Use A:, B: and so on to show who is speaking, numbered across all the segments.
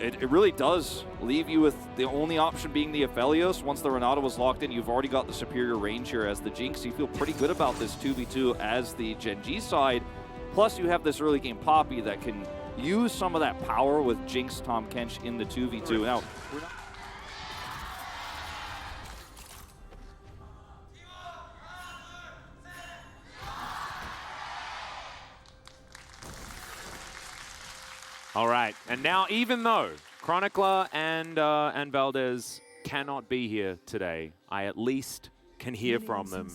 A: it really does leave you with the only option being the Aphelios. Once the Renata was locked in, you've already got the superior range here as the Jinx. You feel pretty good about this 2v2 as the Gen G side. Plus, you have this early game Poppy that can use some of that power with Jinx, Tahm Kench in the 2v2. Now, we're not
B: All right, and now even though Chronicler and Valdez cannot be here today, I at least can hear from them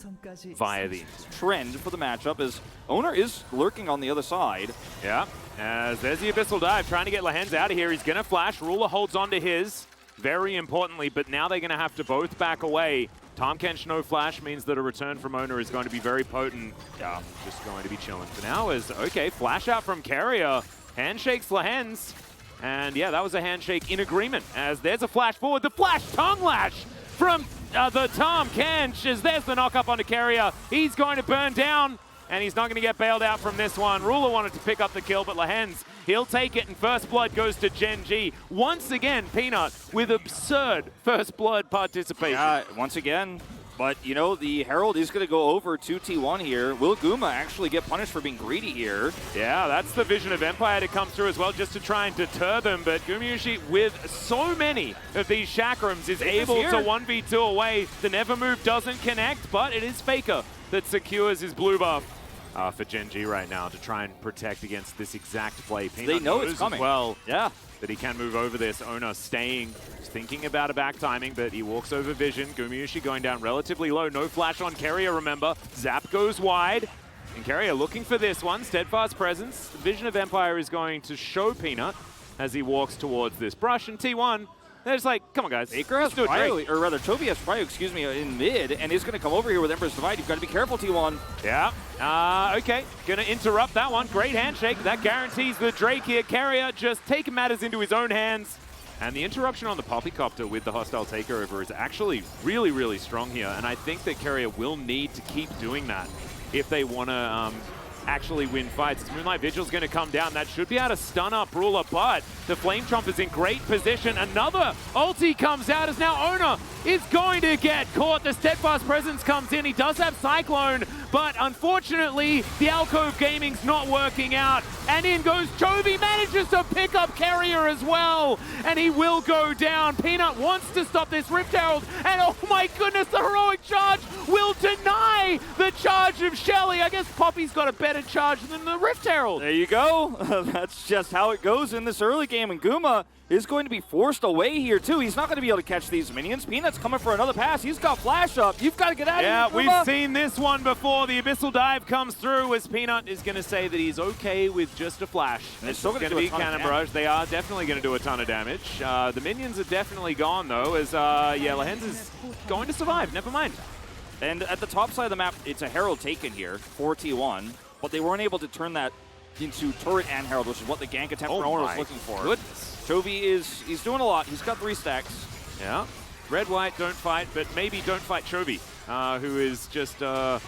B: via the
A: trend for the matchup as Owner is lurking on the other side.
B: Yeah, as there's the Abyssal Dive trying to get Lehens out of here. He's going to flash. Ruler holds on to his, very importantly, but now they're going to have to both back away. Tahm Kench no flash means that a return from Owner is going to be very potent. Yeah, just going to be chilling for now. As okay, flash out from Carrier. Handshakes Lehens, and yeah, that was a handshake in agreement, as there's a flash forward. The flash tongue lash from the Tahm Kench, as there's the knock up onto Carrier. He's going to burn down, and he's not going to get bailed out from this one. Ruler wanted to pick up the kill, but Lehens, he'll take it, and first blood goes to Gen G. Once again, Peanut with absurd first blood participation.
A: Yeah, once again. But, you know, the Herald is going to go over to T1 here. Will Guma actually get punished for being greedy here?
B: Yeah, that's the Vision of Empire to come through as well, just to try and deter them. But Gumayushi, with so many of these Chakrams, is able to 1v2 away. The Never Move doesn't connect, but it is Faker that secures his blue buff for Gen G right now to try and protect against this exact play. Peanut
A: they know it's coming.
B: Well,
A: yeah.
B: That he can move over this. Owner staying, thinking about a back timing, but he walks over Vision. Gumayushi going down relatively low. No flash on Carrier, remember. Zap goes wide. And Carrier looking for this one. Steadfast presence. The Vision of Empire is going to show Peanut as he walks towards this brush. And T1, they're just like, come on, guys.
A: Baker has Cryo, or rather, Toby has Cryo, excuse me, in mid, and is going to come over here with Emperor's Divide. You've got to be careful, T1.
B: Yeah. Okay. Going to interrupt that one. Great handshake. That guarantees the Drake here. Carrier just taking matters into his own hands. And the interruption on the Poppycopter with the hostile takeover is actually really, really strong here. And I think that Carrier will need to keep doing that if they want to actually win fights. As Moonlight Vigil's going to come down. That should be able to stun up Ruler, but the Flame Trump is in great position. Another ulti comes out as now Owner is going to get caught. The Steadfast Presence comes in. He does have Cyclone, but unfortunately, the Alcove Gaming's not working out. And in goes Chovy, manages to pick up Carrier as well, and he will go down. Peanut wants to stop this Rift Herald, and oh my goodness, the heroic charge will deny the charge of Shelly. I guess Poppy's got a better charge than the Rift Herald.
A: There you go. That's just how it goes in this early game, and Guma is going to be forced away here too. He's not going to be able to catch these minions. Peanut's coming for another pass. He's got flash up. You've got to get out of here,
B: Yeah,
A: Guma.
B: we've seen this one before. The Abyssal Dive comes through as Peanut is going to say that he's okay with just a flash.
A: It's still going to
B: be Cannon Barrage. They are definitely going to do a ton of damage. The minions are definitely gone though, as yeah, Lehens is going to survive. Never mind.
A: And at the top side of the map, it's a Herald taken here for T1, but they weren't able to turn that into turret and Herald, which is what the gank attempt for Owner was looking for.
B: Goodness.
A: Chovy he's doing a lot. He's got 3 stacks.
B: Yeah. Red, white, don't fight, but maybe don't fight Chovy, who is just, yeah,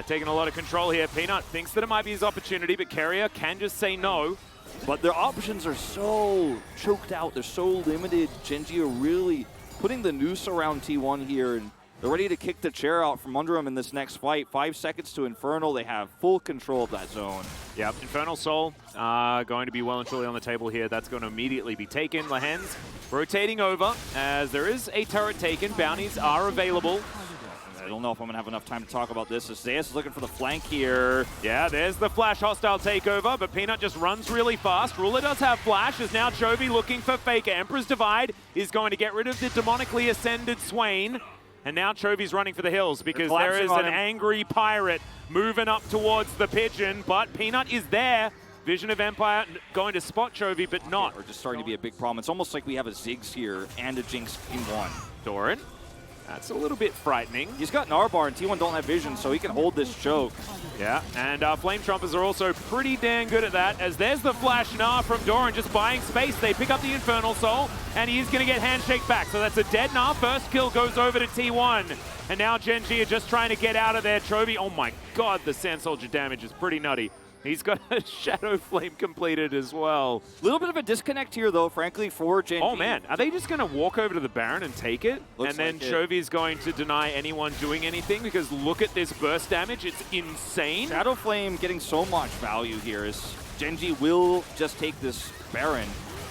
B: taking a lot of control here. Peanut thinks that it might be his opportunity, but Carrier can just say no.
A: But their options are so choked out. They're so limited. Gen G are really putting the noose around T1 here, and they're ready to kick the chair out from under them in this next fight. 5 seconds to Infernal. They have full control of that zone.
B: Yep, Infernal Soul going to be well and truly on the table here. That's going to immediately be taken. Lehens rotating over as there is a turret taken. Bounties are available.
A: I don't know if I'm going to have enough time to talk about this. As Zayas is looking for the flank here.
B: Yeah, there's the flash hostile takeover, but Peanut just runs really fast. Ruler does have flash, as now Chovy looking for Faker. Emperor's Divide is going to get rid of the demonically ascended Swain. And now Chovy's running for the hills because there is an angry pirate moving up towards the pigeon, but Peanut is there. Vision of Empire going to spot Chovy, but not.
A: We're just starting to be a big problem. It's almost like we have a Ziggs here and a Jinx in one.
B: Doran, that's a little bit frightening.
A: He's got Narbar, and T1 don't have vision, so he can hold this choke.
B: Yeah, and Flame Trumpers are also pretty dang good at that, as there's the Flash Gnar from Doran just buying space. They pick up the Infernal Soul, and he is going to get Handshake back. So that's a dead Gnar. First kill goes over to T1. And now Gen G are just trying to get out of there. Chovy, oh my god, the Sand Soldier damage is pretty nutty. He's got a Shadow Flame completed as well.
A: A little bit of a disconnect here, though, frankly, for Gen G.
B: Oh, man. Are they just going to walk over to the Baron and take it?
A: Looks
B: and then
A: like
B: Chovy is going to deny anyone doing anything because look at this burst damage. It's insane.
A: Shadow Flame getting so much value here is Gen G will just take this Baron.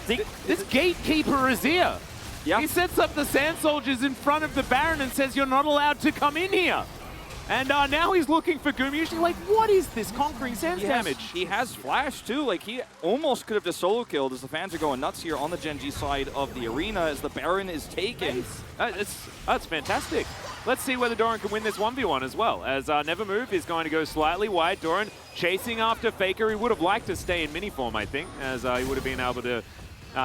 B: This gatekeeper is here.
A: Yeah.
B: He sets up the Sand Soldiers in front of the Baron and says, you're not allowed to come in here. And now he's looking for Gumi. Like, what is this conquering sands damage?
A: He has flash, too. Like, he almost could have just solo killed as the fans are going nuts here on the Gen G side of the arena as the Baron is taken.
B: That's fantastic. Let's see whether Doran can win this 1v1 as well, as Never Move is going to go slightly wide. Doran chasing after Faker. He would have liked to stay in mini form, I think, as he would have been able to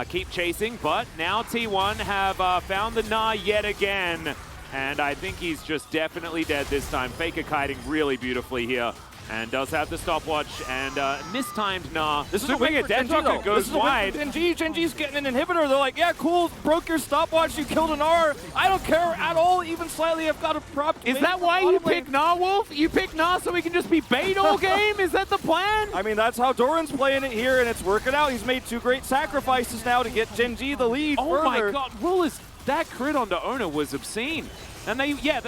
B: keep chasing. But now T1 have found the Gnar yet again. And I think he's just definitely dead this time. Faker kiting really beautifully here. And does have the stopwatch and mistimed Gnar.
A: This is a win for Gen G, though.
B: Goes wide.
A: Gen G's getting an inhibitor. They're like, yeah, cool, broke your stopwatch, you killed an Gnar. I don't care at all, even slightly. I've got a prop.
B: Is that why you pick Gnar, Wolf? You pick Gnar so we can just be bait all game? Is that the plan?
A: I mean, that's how Doran's playing it here, and it's working out. He's made 2 great sacrifices now to get Gen G the lead.
B: Oh
A: further.
B: my god, that crit onto Ona was obscene. And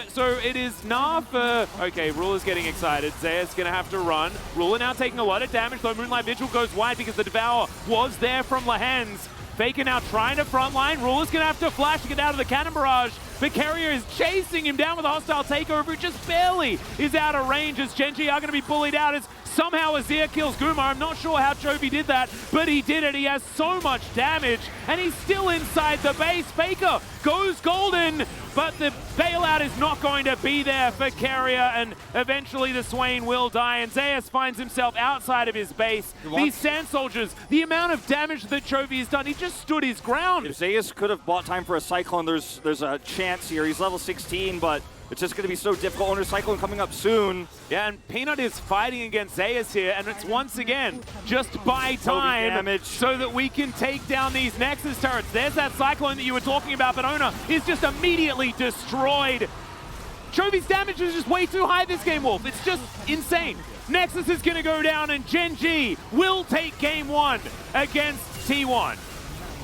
B: so it is Gnar for, okay, Ruler's getting excited. Zea's gonna have to run. Ruler now taking a lot of damage, though Moonlight Vigil goes wide because the Devour was there from Lahens. Faker now trying to frontline. Ruler's gonna have to flash to get out of the cannon barrage. But Carrier is chasing him down with a hostile takeover. It just barely is out of range as Gen G are gonna be bullied out as somehow Azir kills Guma. I'm not sure how Chovy did that, but he did it. He has so much damage, and he's still inside the base. Faker goes golden, but the bailout is not going to be there for Carrier, and eventually the Swain will die, and Zeus finds himself outside of his base. These Sand Soldiers, the amount of damage that Chovy has done, he just stood his ground.
A: If Zeus could have bought time for a Cyclone, there's a chance here. He's level 16, but it's just going to be so difficult. Owner Cyclone coming up soon.
B: Yeah, and Peanut is fighting against Zeus here, and it's once again just buy time so that we can take down these Nexus turrets. There's that Cyclone that you were talking about, but Ona is just immediately destroyed. Chovy's damage is just way too high this game, Wolf. It's just insane. Nexus is going to go down, and Gen G will take game 1 against T1.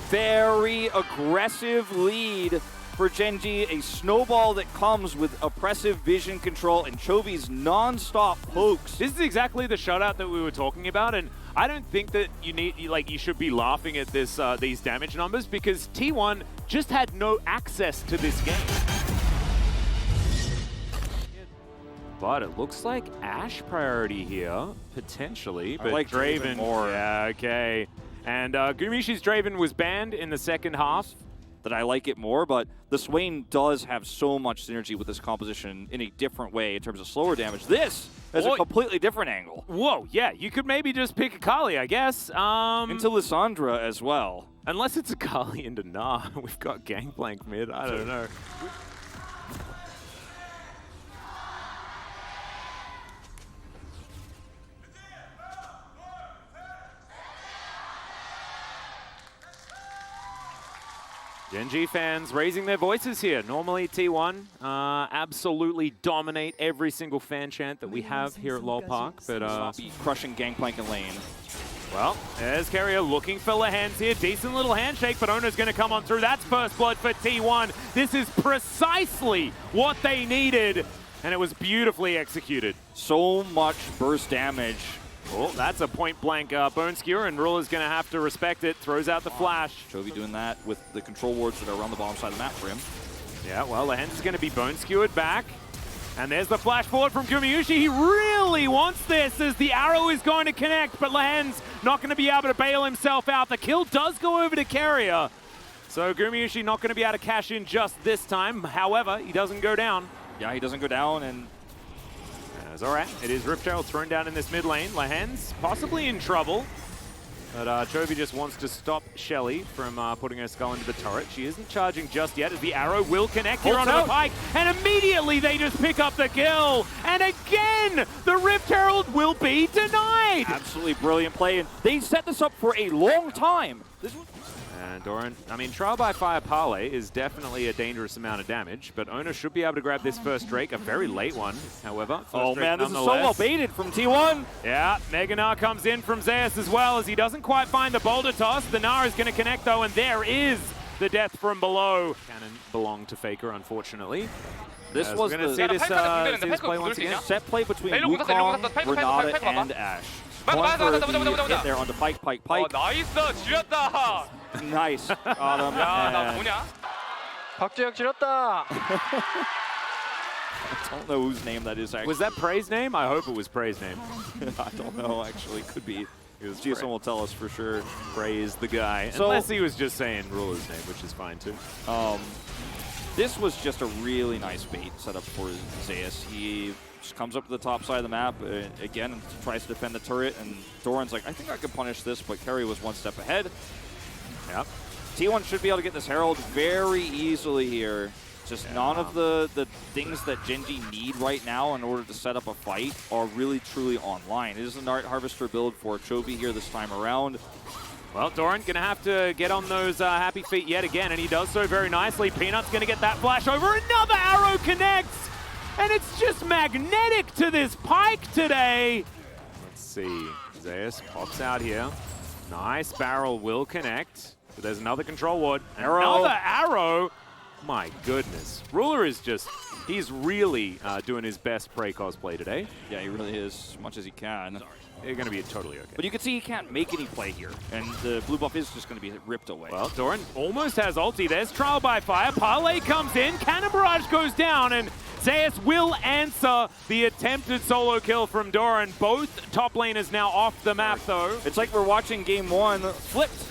A: Very aggressive lead for Gen G, a snowball that comes with oppressive vision control and Chovy's non-stop pokes.
B: This is exactly the shutout that we were talking about, and I don't think that you should be laughing at this these damage numbers because T1 just had no access to this game. But it looks like Ashe priority here, potentially. But
A: I like Draven more.
B: Yeah, okay. And Gumishi's Draven was banned in the second half.
A: That I like it more, but the Swain does have so much synergy with this composition in a different way in terms of slower damage. This is a completely different angle.
B: Whoa, yeah, you could maybe just pick Akali, I guess.
A: Into Lissandra as well.
B: Unless it's Akali into Gnar. We've got Gangplank mid, I don't know. Gen G fans raising their voices here. Normally T1 absolutely dominate every single fan chant that we have here at LoL Park, but
A: crushing Gangplank in lane.
B: Well, there's Carrier looking for Lahens here. Decent little handshake, but Ona's going to come on through. That's first blood for T1. This is precisely what they needed, and it was beautifully executed.
A: So much burst damage.
B: Oh, that's a point-blank bone skewer, and Ruler's going to have to respect it. Throws out the flash.
A: Chovy doing that with the control wards that are around the bottom side of the map for him.
B: Yeah, well, Lahens is going to be bone skewered back. And there's the flash forward from Gumayushi. He really wants this as the arrow is going to connect, but Lahens not going to be able to bail himself out. The kill does go over to Carrier. So Gumayushi not going to be able to cash in just this time. However, he doesn't go down.
A: Yeah, he doesn't go down, and
B: it's all right. It is Rift Herald thrown down in this mid lane. Lahens possibly in trouble. But Chovy just wants to stop Shelly from putting her skull into the turret. She isn't charging just yet as the arrow will connect here onto the pike. And immediately they just pick up the kill. And again, the Rift Herald will be denied.
A: Absolutely brilliant play. And they set this up for a long time.
B: And Doran, I mean, Trial by Fire Parlay is definitely a dangerous amount of damage, but Owner should be able to grab this first Drake, a very late one, however.
A: Oh man, this is so well baited from T1.
B: Yeah, Mega Gnar comes in from Zeus as well, as he doesn't quite find the boulder toss. The Gnar is going to connect though, and there is the death from below. Cannon belonged to Faker, unfortunately.
A: This was
B: going to see this play once again.
A: Set play between Wukong, Renata, and Ashe. One for the hit there onto Pike.
C: 나이스 지렸다.
A: Nice. Got him.
C: 나 뭐냐? 박재혁 지렸다.
A: I don't know whose name that is actually.
B: Was that Prey's name? I hope it was Prey's name.
A: I don't know, actually. Could be. GSM will tell us for sure.
B: Prey is the guy. So, unless he was just saying Ruler's name, which is fine too.
A: This was just a really nice bait setup for Zeus. He just comes up to the top side of the map again and tries to defend the turret, and Doran's like, I think I can punish this, but Carry was one step ahead.
B: Yep.
A: T1 should be able to get this Herald very easily here. Just none of the things that Gen.G need right now in order to set up a fight are really truly online. It is an Art Harvester build for Chovy here this time around.
B: Well, Doran going to have to get on those happy feet yet again, and he does so very nicely. Peanut's going to get that flash over. Another arrow connects, and it's just magnetic to this Pike today. Let's see. Zeus pops out here. Nice barrel will connect. But there's another control ward. Another arrow. My goodness. Ruler is just, he's really doing his best Prey cosplay today.
A: Yeah, he really is, as much as he can.
B: They're going to be totally okay.
A: But you can see he can't make any play here, and the blue buff is just going to be ripped away.
B: Well, Doran almost has ulti. There's Trial by Fire. Parlay comes in. Cannon Barrage goes down, and Zeus will answer the attempted solo kill from Doran. Both top laners now off the map, though.
A: It's like we're watching game one flipped.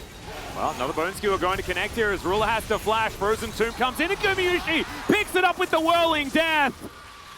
B: Well, another Bone Skewer going to connect here as Ruler has to flash. Frozen Tomb comes in, and Gumayusi picks it up with the Whirling Death.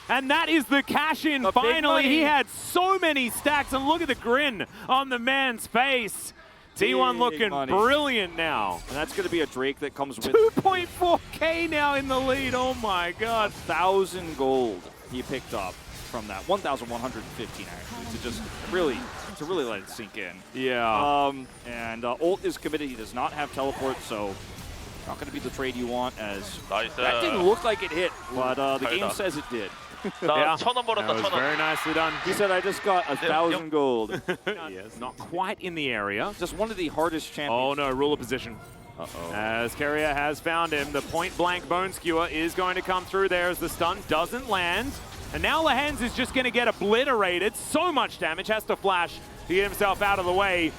B: And that is the cash-in. Finally, he had so many stacks, and look at the grin on the man's face. T1 looking brilliant now.
A: And that's going to be a Drake that comes with
B: 2.4K now in the lead. Oh my God.
A: 1,000 gold he picked up from that. 1,115 actually, to really let it sink in.
B: Yeah.
A: And ult is committed. He does not have teleport, so not going to be the trade you want, as that didn't look like it hit, but the game says it did.
B: Yeah, that was very nicely done.
A: He said, I just got 1,000 gold.
B: Yes, not quite in the area.
A: Just one of the hardest champions.
B: Oh no, Ruler position. As Carrier has found him, the point-blank Bone Skewer is going to come through there as the stun doesn't land. And now Lehens is just going to get obliterated. So much damage, has to flash to get himself out of the way.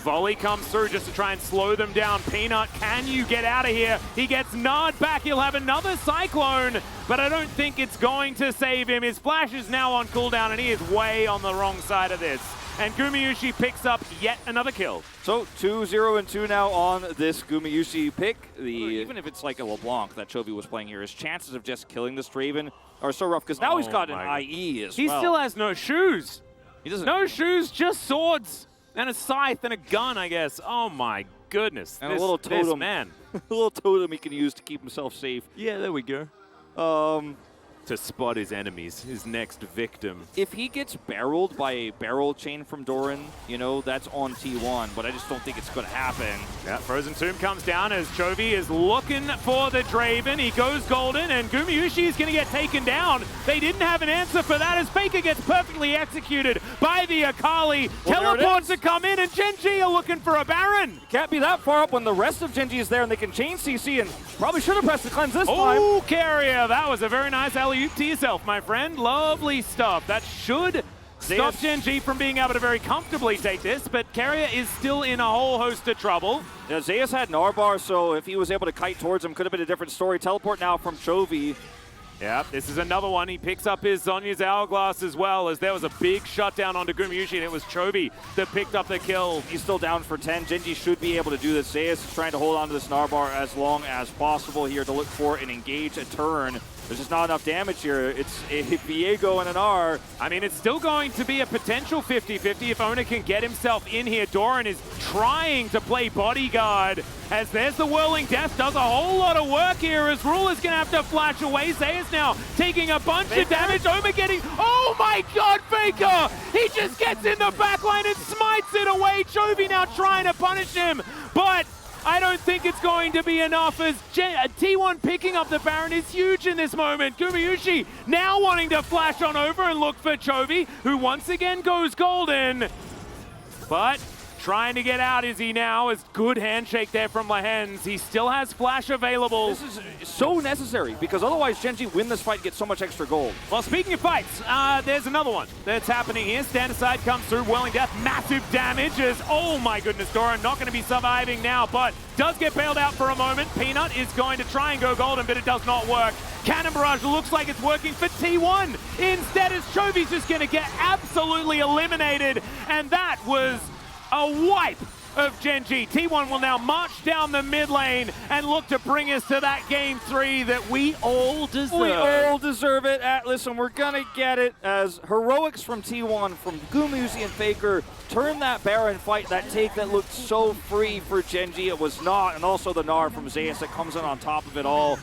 B: Volley comes through just to try and slow them down. Peanut, can you get out of here? He gets Nard back. He'll have another Cyclone, but I don't think it's going to save him. His flash is now on cooldown, and he is way on the wrong side of this. And Gumayusi picks up yet another kill.
A: So 2-0-2 now on this Gumayusi pick. Even if it's like a LeBlanc that Chovy was playing here, his chances of just killing this Draven are so rough, because now he's got an IE as well.
B: He still has no shoes.
A: He doesn't.
B: No shoes, just swords. And a scythe and a gun, I guess. Oh my goodness.
A: And a little totem.
B: This man.
A: A little totem he can use to keep himself safe.
B: Yeah, there we go. To spot his enemies, his next victim.
A: If he gets barreled by a barrel chain from Doran, you know, that's on T1, but I just don't think it's going to happen.
B: Yeah, Frozen Tomb comes down as Chovy is looking for the Draven. He goes golden, and Gumayusi is going to get taken down. They didn't have an answer for that as Faker gets perfectly executed by the Akali. Well, teleports to come in, and Gen.G are looking for a Baron.
A: Can't be that far up when the rest of Gen.G is there, and they can chain CC, and probably should have pressed the cleanse this time.
B: Oh, Carrier, that was a very nice alley-oop to yourself, my friend. Lovely stuff. That should stop Gen.G from being able to very comfortably take this, but Carrier is still in a whole host of trouble.
A: Yeah, Zeus had Narbar, so if he was able to kite towards him, could have been a different story. Teleport now from Chovy.
B: Yeah, this is another one. He picks up his Zhonya's Hourglass as well, as there was a big shutdown onto Gumayusi, and it was Chovy that picked up the kill.
A: He's still down for 10. Gen.G should be able to do this. Zeus is trying to hold on to this Narbar as long as possible here to look for and engage a turn. There's just not enough damage here. It's a Viego and an R.
B: I mean, it's still going to be a potential 50-50 if Owner can get himself in here. Doran is trying to play bodyguard, as there's the Whirling Death. Does a whole lot of work here, as Ruler's going to have to flash away. Zeus now taking a bunch of damage. Omer getting... Oh my God, Faker! He just gets in the backline and smites it away. Chovy now trying to punish him, but I don't think it's going to be enough as T1 picking up the Baron is huge in this moment. Gumayusi now wanting to flash on over and look for Chovy, who once again goes golden. But trying to get out is he now, as good handshake there from Lahens. He still has flash available.
A: This is so necessary because otherwise Gen G win this fight and get so much extra gold.
B: Well, speaking of fights, there's another one that's happening here. Stand aside comes through, Welling Death, massive damage as, oh my goodness, Doran not going to be surviving now, but does get bailed out for a moment. Peanut is going to try and go golden, but it does not work. Cannon Barrage looks like it's working for T1. Instead, as Chovy's just going to get absolutely eliminated, and that was a wipe of Gen G. T1 will now march down the mid lane and look to bring us to that game 3 that we all deserve.
A: We all deserve it. Listen, we're gonna get it as heroics from T1, from Gumayusi and Faker, turn that Baron fight, that take that looked so free for Gen G. It was not, and also the Gnar from Zeus that comes in on top of it all.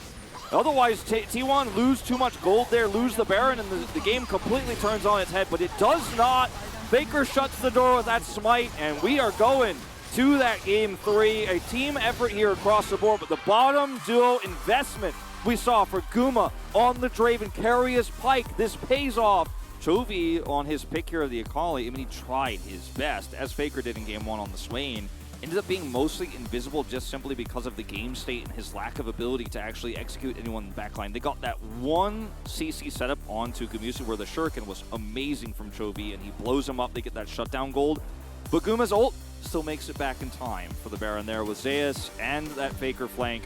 A: Otherwise, T1 lose too much gold there, lose the Baron, and the game completely turns on its head, but it does not. Faker shuts the door with that smite, and we are going to that game 3. A team effort here across the board, but the bottom duo investment we saw for Guma on the Draven, Carius Pike, this pays off. Chovy on his pick here of the Akali, I mean, he tried his best, as Faker did in game 1 on the Swain. Ended up being mostly invisible just simply because of the game state and his lack of ability to actually execute anyone in the backline. They got that one CC setup onto Gumayusi where the Shuriken was amazing from Chovy, and he blows him up. They get that shutdown gold. But Guma's ult still makes it back in time for the Baron there with Zeus and that Faker flank.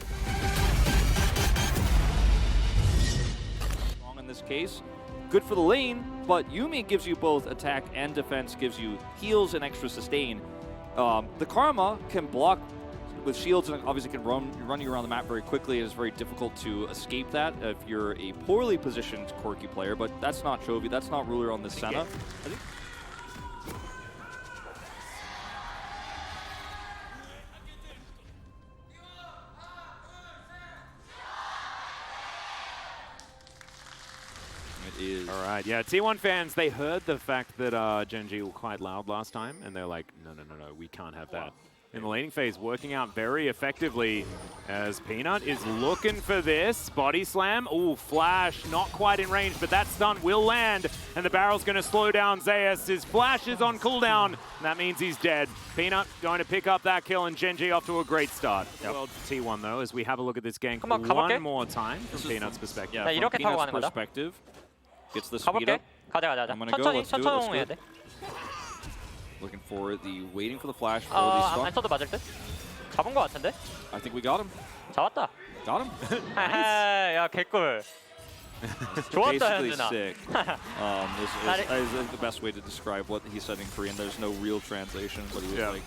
A: Wrong in this case. Good for the lane, but Yuumi gives you both attack and defense, gives you heals and extra sustain. The Karma can block with shields and obviously can run you around the map very quickly. It is very difficult to escape that if you're a poorly positioned Corki player, but that's not Chovy, that's not Ruler on this Senna. I think it is.
B: All right, yeah, T1 fans, they heard the fact that Gen G were quite loud last time, and they're like, no, we can't have that. In the laning phase, working out very effectively as Peanut is looking for this. Body slam, ooh, flash, not quite in range, but that stun will land, and the barrel's going to slow down Zeus. His flash is on cooldown, and that means he's dead. Peanut going to pick up that kill, and Gen G off to a great start. Yep. Well, T1 though, as we have a look at this gank one more time from Peanut's perspective.
A: Yeah, from Peanut's perspective, gets the speed up.
C: 가자.
A: I'm gonna go, let's do it, let's
C: 해야 돼.
A: Looking for waiting for the flash for the
C: 안
A: stun.
C: 써도 맞을 듯? 잡은 거 같은데?
A: I think we got him.
C: 잡았다.
A: Got him.
C: 야, 개꿀. 좋았다,
A: Basically
C: 현준아.
A: sick. Is the best way to describe what he said in Korean. There's no real translation, but he was like...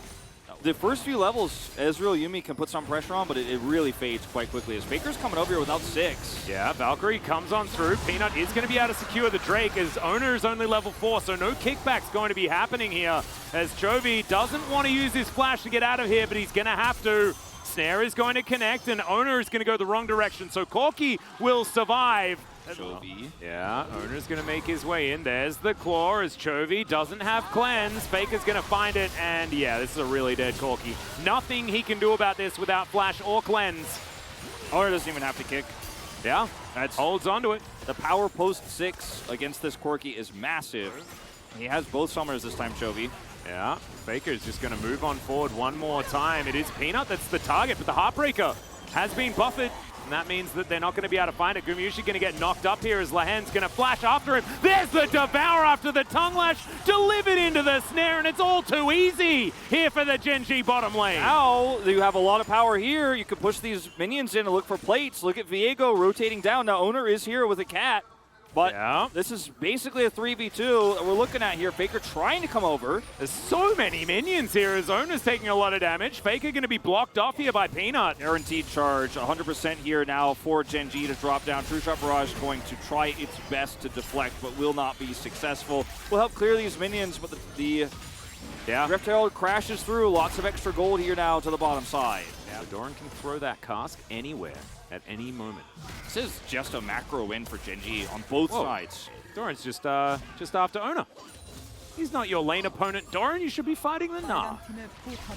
A: The first few levels, Ezreal Yuumi can put some pressure on, but it really fades quite quickly as Faker's coming over here without 6.
B: Yeah, Valkyrie comes on through. Peanut is going to be able to secure the Drake as Owner is only level 4, so no kickback's going to be happening here as Chovy doesn't want to use his flash to get out of here, but he's going to have to. Snare is going to connect, and Owner is going to go the wrong direction, so Corki will survive.
A: Chovy.
B: Yeah, Owner's going to make his way in. There's the claw as Chovy doesn't have cleanse. Faker's going to find it, and yeah, this is a really dead Corki. Nothing he can do about this without flash or cleanse.
A: Owner doesn't even have to kick.
B: Yeah, that holds onto it.
A: The power post 6 against this Corki is massive. He has both summoners this time, Chovy.
B: Yeah, Faker's just going to move on forward one more time. It is Peanut that's the target, but the Heartbreaker has been buffered. And that means that they're not going to be able to find it. Gumayusi going to get knocked up here as Lahen's going to flash after him. There's the Devour after the Tongue Lash, delivered into the snare, and it's all too easy here for the Gen G bottom lane.
A: Now you have a lot of power here. You can push these minions in and look for plates. Look at Viego rotating down. Now Owner is here with a cat. But this is basically a 3v2 that we're looking at here. Faker trying to come over.
B: There's so many minions here as Owner's taking a lot of damage. Faker going to be blocked off here by Peanut.
A: Guaranteed charge, 100% here now for Gen G to drop down. True Shot Barrage going to try its best to deflect, but will not be successful. Will help clear these minions, but the Rift Herald crashes through. Lots of extra gold here now to the bottom side.
B: Yeah, Doran can throw that cask anywhere at any moment.
A: This is just a macro win for Gen G on both sides.
B: Doran's just after Owner. He's not your lane opponent, Doran. You should be fighting the Nah.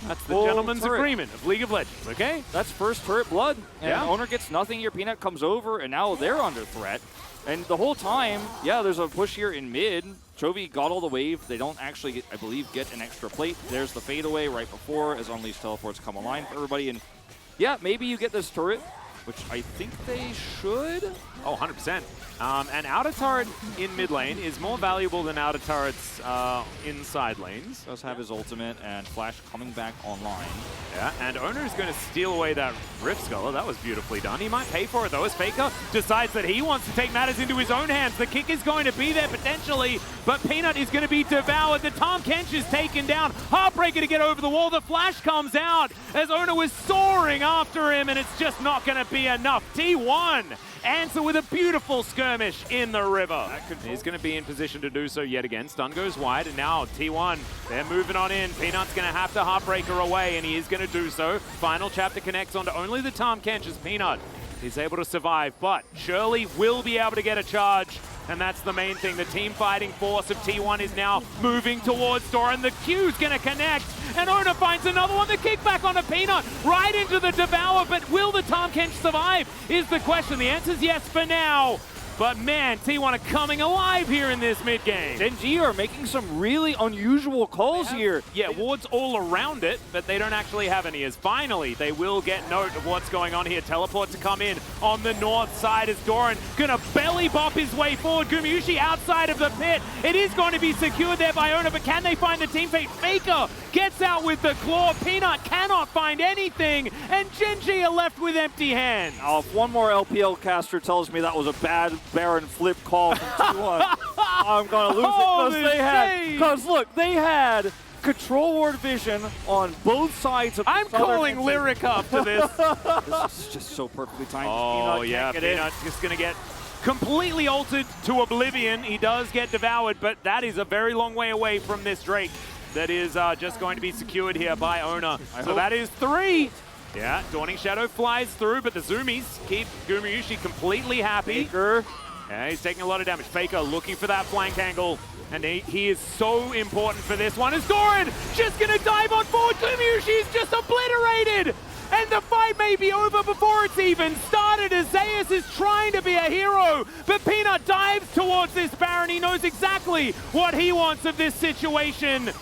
B: That's the
A: Full
B: gentleman's
A: turret.
B: agreement of League of Legends, okay?
A: That's first turret blood. And
B: Yeah.
A: Owner gets nothing here. Peanut comes over, and now they're under threat. And the whole time, yeah, there's a push here in mid. Chovy got all the wave. They don't actually, I believe, get an extra plate. There's the fadeaway right before as Unleashed teleports come online for everybody. And yeah, maybe you get this turret, which I think they should.
B: Oh, 100%. And outer turret in mid lane is more valuable than outer turrets in side lanes.
A: Does have his ultimate and Flash coming back online.
B: Yeah, and Owner is going to steal away that Rift Scholar. That was beautifully done. He might pay for it, though, as Faker decides that he wants to take matters into his own hands. The kick is going to be there, potentially, but Peanut is going to be devoured. The Tahm Kench is taken down. Heartbreaker to get over the wall. The Flash comes out as Owner was soaring after him, and it's just not going to be enough. T1 answer with a beautiful skirmish in the river. He's going to be in position to do so yet again. Stun goes wide, and now T1, they're moving on in. Peanut's going to have to Heartbreaker away, and he is going to do so. Final chapter connects onto only the Tahm Kench as Peanut is able to survive, but Shirley will be able to get a charge, and that's the main thing. The team fighting force of T1 is now moving towards Doran. The Q's going to connect, and Owner finds another one. The kickback on a Peanut right into the Devour, but will the Tahm Kench survive is the question. The answer is yes for now. But man, T1 are coming alive here in this mid game.
A: Gen.G are making some really unusual calls here.
B: Yeah, wards all around it, but they don't actually have any. As finally, they will get note of what's going on here. Teleport to come in on the north side as Doran gonna belly bop his way forward. Gumayusi outside of the pit. It is going to be secured there by Owner, but can they find the team fate? Faker gets out with the claw. Peanut cannot find anything, and Gen.G are left with empty hands.
A: Oh, if one more LPL caster tells me that was a bad Baron flip call from T1, I'm gonna lose it because look, they had control ward vision on both sides of the
B: I'm calling Lyric up to this.
A: This is just so perfectly timed.
B: Oh, yeah, Peanut just going to get completely altered to oblivion. He does get devoured, but that is a very long way away from this Drake that is just going to be secured here by Owner. So that is 3. Yeah, Dawning Shadow flies through, but the Zoomies keep Gumayusi completely happy.
A: Faker.
B: Yeah, he's taking a lot of damage. Faker looking for that flank angle, and he is so important for this one. As Doran just going to dive on forward. Gumayusi is just obliterated, and the fight may be over before it's even started as Zeus is trying to be a hero, but Peanut dives towards this Baron. He knows exactly what he wants of this situation.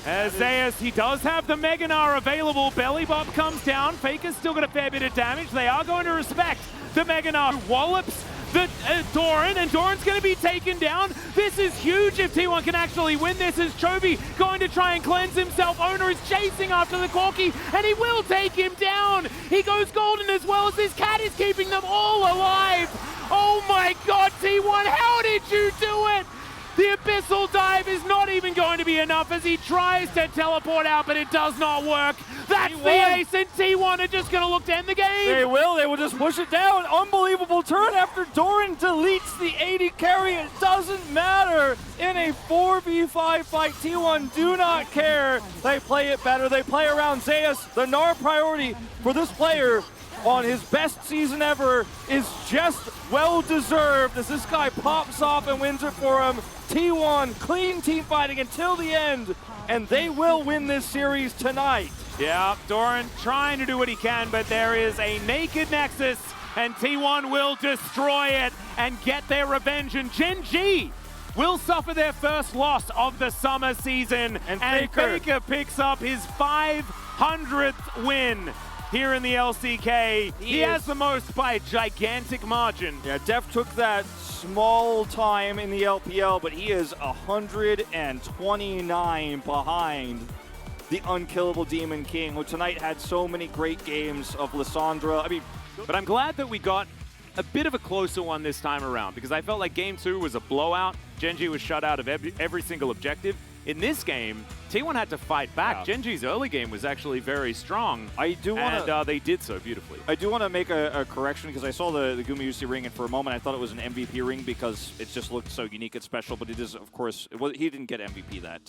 B: As Zeus, he does have the Mega Gnar available. Belly Bop comes down. Faker's still got a fair bit of damage. They are going to respect the Mega Gnar. Wallops the Doran, and Doran's going to be taken down. This is huge if T1 can actually win this, as Chovy going to try and cleanse himself. Owner is chasing after the Corki, and he will take him down. He goes golden as well, as this cat is keeping them all alive. Oh my god, T1, how did you do it? The Abyssal Dive is not even going to be enough as he tries to teleport out, but it does not work. That's the ace, and T1 are just going to look to end the game.
A: They will just push it down. Unbelievable turn after Doran deletes the AD carry. It doesn't matter. In a 4v5 fight, T1 do not care. They play it better. They play around Zeus. The Gnar priority for this player on his best season ever is just well-deserved as this guy pops off and wins it for him. T1, clean team fighting until the end, and they will win this series tonight.
B: Yeah, Doran trying to do what he can, but there is a naked Nexus, and T1 will destroy it and get their revenge, and Gen.G will suffer their first loss of the summer season, and Faker picks up his 500th win here in the LCK. He has the most by a gigantic margin.
A: Yeah, Def took that small time in the LPL, but he is 129 behind the unkillable Demon King, who tonight had so many great games of Lissandra. I mean,
B: but I'm glad that we got a bit of a closer one this time around, because I felt like Game 2 was a blowout. Gen.G was shut out of every single objective. In this game, T1 had to fight back. Yeah. Gen.G's early game was actually very strong. And they did so beautifully.
A: I do want to make a correction, because I saw the Gumayusi ring, and for a moment I thought it was an MVP ring because it just looked so unique and special. But it is, of course, he didn't get MVP that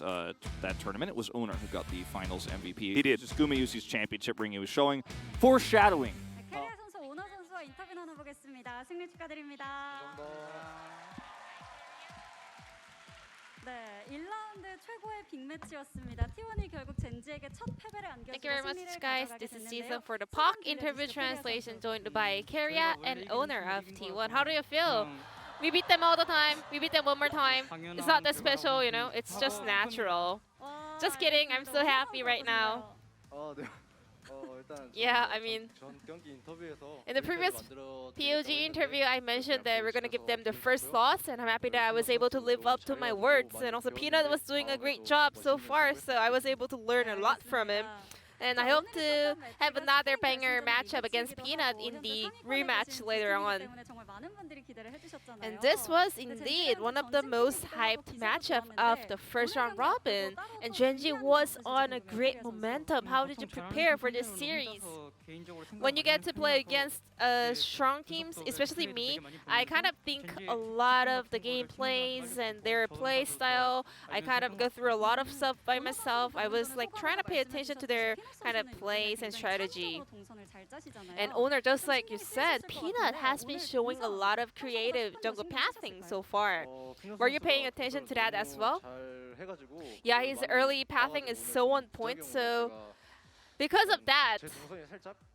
A: tournament. It was Owner who got the finals MVP.
B: He did.
A: Just Gumayusi's championship ring he was showing, foreshadowing.
D: 캐리어 선수 오너 선수와 인터뷰 나눠보겠습니다. 승리 축하드립니다. 네, 1라운드 최고의 빅매치였습니다. T1이 결국 젠지에게 첫 패배를 안겨주고
E: Thank you very much,
D: 승리를
E: guys.
D: 가져가게
E: This is
D: 됐는데요.
E: Season for the
D: 소감
E: POC interview
D: 들려주시죠,
E: translation
D: 선수.
E: joined by Karya and owner of T1. How do you feel? We beat them all the time. We beat them one more time. It's not that special, you know. It's just natural.
D: 와,
E: Just kidding. I'm so
D: 알겠습니다.
E: happy right now.
D: 어떠신가요?
F: 네. 일단
E: Yeah, I mean,
F: 전 경기 인터뷰에서
E: in the previous POG interview, I mentioned that we're gonna give them the first loss, and I'm happy that I was able to live up to my words. And also, Peanut was doing a great job so far, so I was able to learn a lot from him. And I hope to have another banger matchup against Peanut in the rematch later on. And this was indeed one of the most hyped matchup of the first round robin. And Genji was on a great momentum. How did you prepare for this series? When you get to play against strong teams, especially me, I kind of think a lot of the gameplays and their play style. I kind of go through a lot of stuff by myself. I was like trying to pay attention to their kind of plays and strategy. And owner, just like you said, Peanut has been showing a lot of creative jungle pathing so far. Were you paying attention to that as well? Yeah, his early pathing is so on point, so because of that,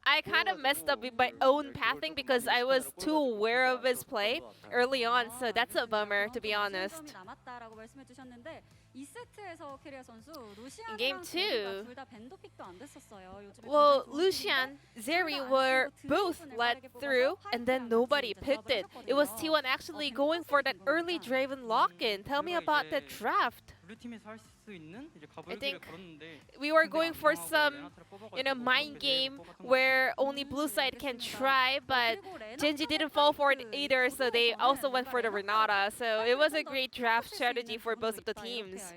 E: I kind of messed up with my own pathing because I was too aware of his play early on, so that's a bummer, to be honest. In game 2, well, Lucian, Zeri were both led through, and then nobody picked it. It was T1 actually going for that early Draven lock-in. Tell me about that draft. I think we were going for some, mind game where only blue side can try, but Genji didn't fall for it either, so they also went for the Renata. So it was a great draft strategy for both of the teams.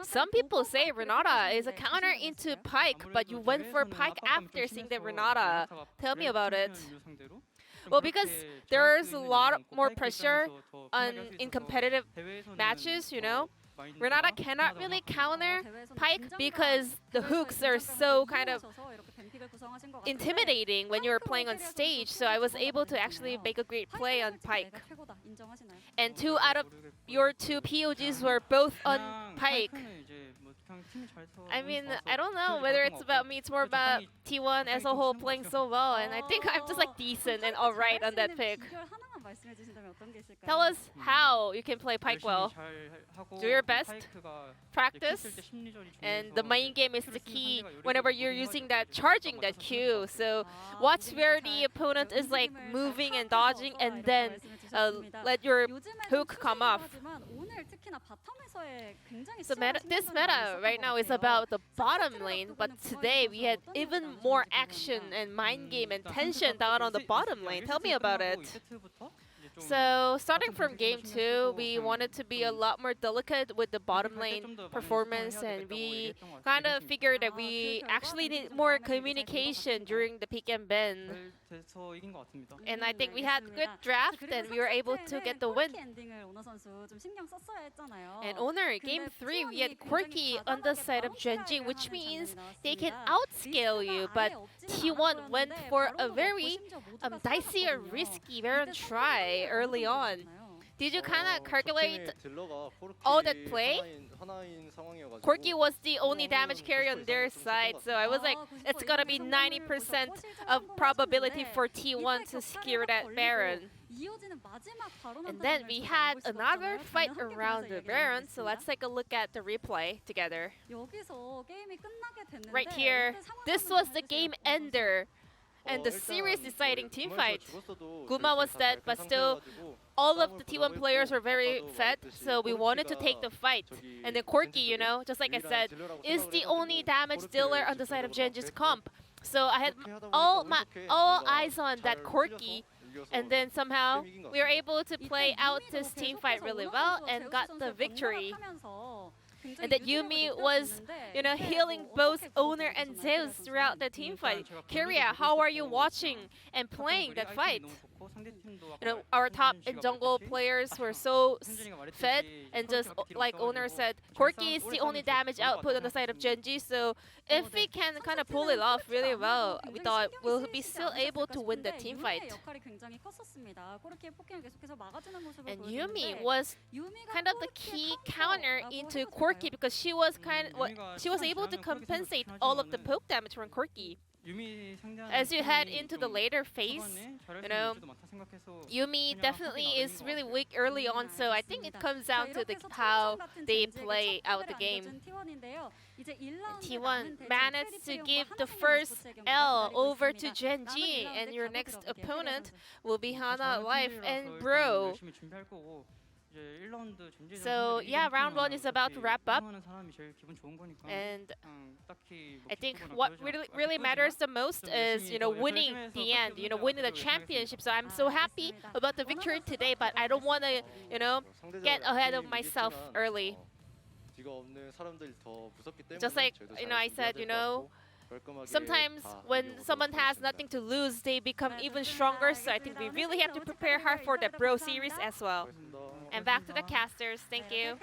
E: Some people say Renata is a counter into Pyke, but you went for Pyke after seeing the Renata. Tell me about it. Well, because there's a lot more pressure in competitive matches, Renata cannot really counter Pyke because the hooks are so kind of intimidating when you're playing on stage. So I was able to actually make a great play on Pyke. And 2 out of your 2 POGs were both on Pyke. I mean, I don't know whether it's about me. It's more about T1 as a whole playing so well. And I think I'm just like decent and alright on that pick. Tell us how you can play Pyke well. Do your best, practice, and the main game is the key whenever you're using that, charging that Q. So watch where the opponent is like moving and dodging, and then let your hook come off. So this meta right now is about the bottom lane, but today we had even more action and mind game and tension down on the bottom lane. Tell me about it. So starting from game 2, we wanted to be a lot more delicate with the bottom lane performance, and we kind of figured that we actually need more communication during the pick and bend. And I think we had good draft and we were able to get the win. And owner, game 3 we had Quirky on the side of Genji, which means they can outscale you, but T1 went for a very dicey or risky Baron try early on. Did you kind of calculate all that play? Quirky was the only damage carry on their side, so I was like, it's gonna be 90% of probability for T1 to secure that Baron. And then we had another fight around the Baron, so let's take a look at the replay together. Right here, this was the game ender and the series deciding team fight. Guma was dead, but still all of the T1 players were very fed, so we wanted to take the fight. And then Quirky, just like I said, is the only damage dealer on the side of Genji's comp. So I had all eyes on that Quirky, and then somehow we were able to play out this team fight really well and got the victory. And that Yumi was, healing both Owner and Zeus throughout the team fight. Kyria, how are you watching and playing that fight? You know, our top and jungle players were so fed, and just like owner said, Corki is the only damage output on the side of Genji. So if we can kind of pull it off really well, we thought we'll be still able to win the team fight. And Yumi was kind of the key counter into Corki because she was able to compensate all of the poke damage from Corki. As you head into the later phase, you know, Yumi definitely is really weak early on, so I think it comes down to how they play out the game. T1 managed to give the first L over to Genji, and your next opponent will be Hana Life and Bro. So yeah, round 1 is about to wrap up, and I think what really matters the most is, you know, winning the end, you know, winning the championship. So I'm so happy about the victory today, but I don't want to, you know, get ahead of myself early. Just like, you know, I said, you know, sometimes when someone has nothing to lose, they become even stronger. So I think we really have to prepare hard for the Bro series as well. And back to the casters. Thank you.